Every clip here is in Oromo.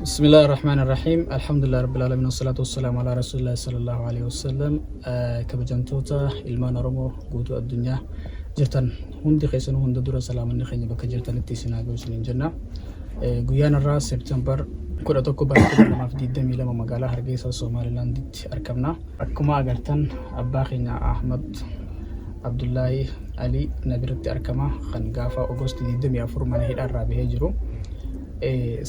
بسم الله الرحمن الرحيم الحمد لله رب العالمين والصلاة والسلام على رسول الله صلى الله عليه وسلم كبجنتوتا إلمان رمو قوتو الدنيا جرتن هندي خيسن هند دورا سلام النخيني بك جرتن التيسنا قوسنين جنة قيان الراس سبتمبر كورا توكو باكو لما في دي دمي لما مقالة هرقيسة سومالي لانديت أركبنا أكما أغرتن أباخينا أحمد عبد الله علي نبرت أركما خنقافة أغسط دي دمي أفرمان هيد الرابي هجرو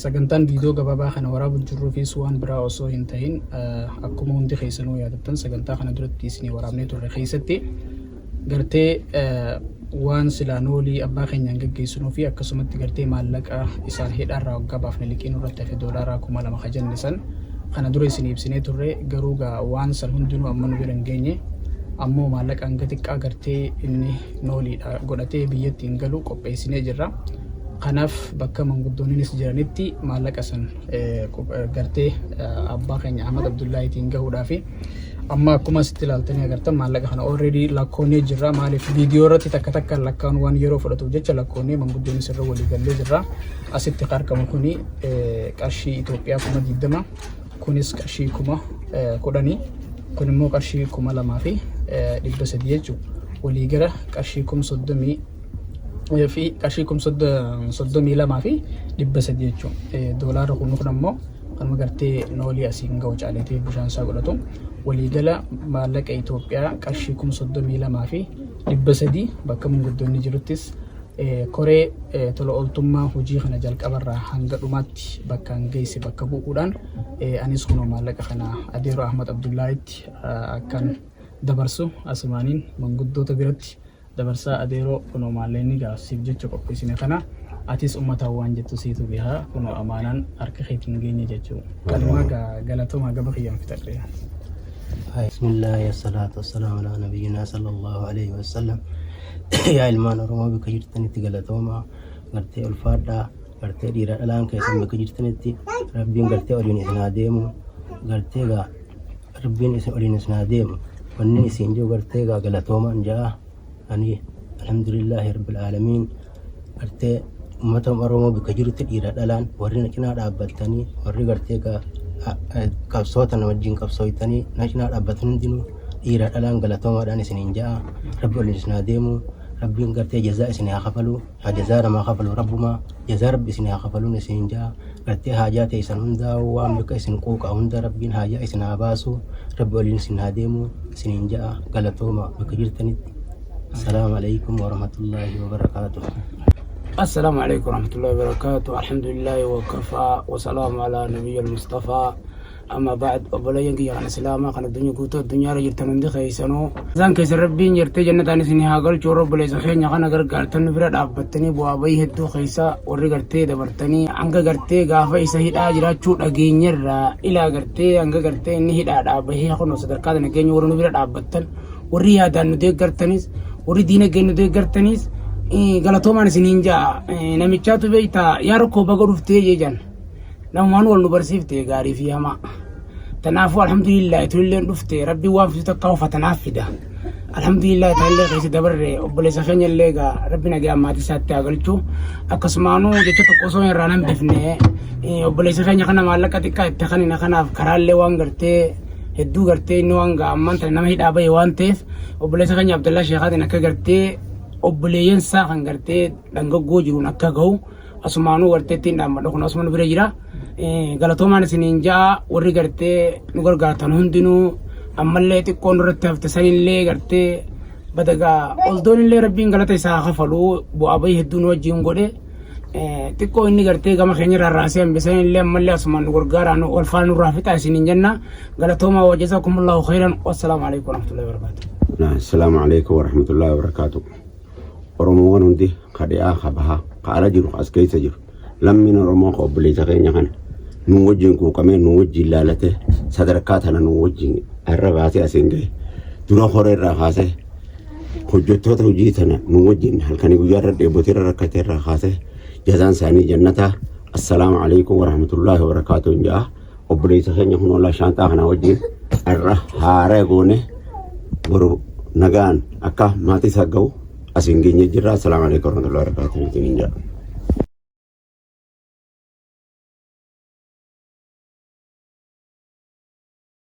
sagantaan viidiyoo gabaabaa kana waraabuu jirruu fi waan biraa osoo hin ta'in akkuma hundi keessanuu yaadattan sagantaa kana duratti isinii waraabnee turre keessatti gartee waan silaan olii abbaa keenyaan gaggeessinuu fi akkasumatti gartee maallaqa isaan hidhaarraa waggaa baafne liqiin irratti hafe doolaaraa 2000 kajannisan kana dura isinii ibsinee turre garuu waan san hundinuu amma nu bira hin geenye ammoo maallaqa hanga xiqqaa gartee inni nooliidha godhatee biyyatti hin galu qopheessinee jirra. Kanaaf bakka manguddoonnis jiranitti maallaqa san gartee abbaa keenya Ahmad Abdullaahitiin gahuudhaaf amma akkuma sitti ilaaltanii agartan maallaqa kana already lakkoonnee jirra. Maaliif viidiyoo irratti takka takkaan lakkaan waan yeroo fudhatuuf jecha lakkoonnee manguddoonnis irra walii gallee jirra. Asitti argamu kuni qarshii Itoophiyaa 20,000 kunis qarshii 10,000 kun immoo qarshii 2,300 jechuudha. Walii gara qarshii 30,000 في كاشي كم صد ميلا ما في لبس ديجو دولار كونو كنمو كان مغرتي نولي اسين غوج عليتي بشان ساغلتو ولي جلا مالك ايتوبيا كاشي كم صد ميلا ما في لبس دي بكم غدوني جلوتس كوري تلو اولتما هوجي خنا جال قبر هانغ دومات بكان غيسي بكبو قودان انيس كنو مالك خنا اديرو احمد عبد الله كان دبرسو اسمانين من غدو تبرت dabarsaa adeeroo kunoo maalleen gaasiif jecha qopheessine kana atis ummata waan jettu siitu bihaa kunoo amaanaan harka keetiin geenye jechuudha. Kalmaa galatoomaa gaba kiyyaan fitadhe. Bismillah ya salatu wassalamu ala nabiyyina sallallahu alayhi wa sallam. Ya ilmaan Oromoo bika jirtanitti galatoomaa gartee ulfaadhaa gartee dhiira dhalaan keessan bika jirtanitti rabbiin gartee oliin isin haa deemu gartee rabbiin isin oliin isin haa deemu wanni isin jiru gartee galatoomaan ja'a. أني الحمد لله رب العالمين أرتي أمتهم أرومو بكجرت الإيراد الآن ورينا كنا رابطني وري قرتي كابصوت أنا وجين كابصوتني نحن رابطني دينو إيراد الآن قلتهم أنا سنين جاء رب الجسنا ديمو ربي قرتي جزاء سنها خفلو هجزاء ما خفلو ربما جزاء ربي سنها خفلو سنين جاء قرتي حاجات يسنون دا واملك يسنقوك هند ربي حاجات يسنها باسو رب الجسنا ديمو سنين جاء قلتهم بكجرتني. السلام عليكم ورحمة الله وبركاته. السلام عليكم ورحمة الله وبركاته. الحمد لله وكفى وسلام على نبي المصطفى. أما بعد أبلا ينقي عن سلامة كان الدنيا قوتو الدنيا رجل تنندي خيسانو زان كيس ربين يرتي جنة تاني سنها قل شورب بلي سخين يغانا قرقارتن فرد أبتني بوابي هدو خيسا وري قرتي دبرتني عنقا قرتي غافا إساهد آجرات شوط أغينير إلا قرتي عنقا قرتي نهد آبهي خونو صدركات نكيني ورنو فرد أبتن وري هادان ندي قرتنيس وري دينا جينو دي قرتنيس galatoomaan isiniin jaa namichaatu beeytaa yaa rakkoo baga dhuftee jejan namumaan wal nu barsiiftee gaarii fi hamaa tanaafuu alhamdulillah tulleen dhuftee rabbii waan fitu takka ufa tanaaf fida alhamdulillah taallee keessa dabarre obboleessa keenya illee gaa rabbi nagaa maatii isaatti haa galchu akkasumaanuu jecha tokko osoo irraa nan bifne obboleessa keenya kana maallaqa xiqqaa itti kanina kanaaf karaallee waan gartee hedduu gartee inni waan gaa ammaan tana nama hidhaa bahe waan ta'eef obboleessa keenya Abdallaa Sheekaatiin akka gartee obboleeyyan isaa kan gartee dhangaggoo jiruun akka gahu asumaanuu gartee ittiin dhaammadha kun asuma nu bira jira galatoomaan isiniin ja'a warri gartee nu gargaartan hundinuu ammallee xiqqoon irratti hafte sanillee gartee badagaa oldoon illee rabbiin galata isaa kafaluu bu'aa bahii hedduu nu wajjin godhe xiqqoo inni gartee gama keenya rarraasee hambisan illee ammallee asumaan nu gargaaraan ol faana nurraa fixaa isiniin jenna galatoomaa wajjazakumullahu khayran wassalaamu alaikum warahmatullahi wabarakatuh. Assalamu alaikum warahmatullahi wabarakatuh. Oromoon hundi kadhaa kabaha kaara jiru as keessa jiru lammiin Oromoo obboleessa keenya kana nu wajjin kuuqamee nu wajjin laalate sadarkaa tana nu wajjin irra baasee asiin gahe dura horee irraa kaasee hojjettoota hojii tana nu wajjin halkanii guyyaa irra dheebotii irra rakkatee irraa kaasee jazaan isaanii jannataa. Assalaamu alaikum warahmatullahi wabarakatuh jaa obboleessa keenya kun wallaa shaantaa kana wajjin irra haaree goone boru nagaan akka maatii isaa gahu. Asing gini jira. Assalamualaikum warahmatullahi wabarakatuh.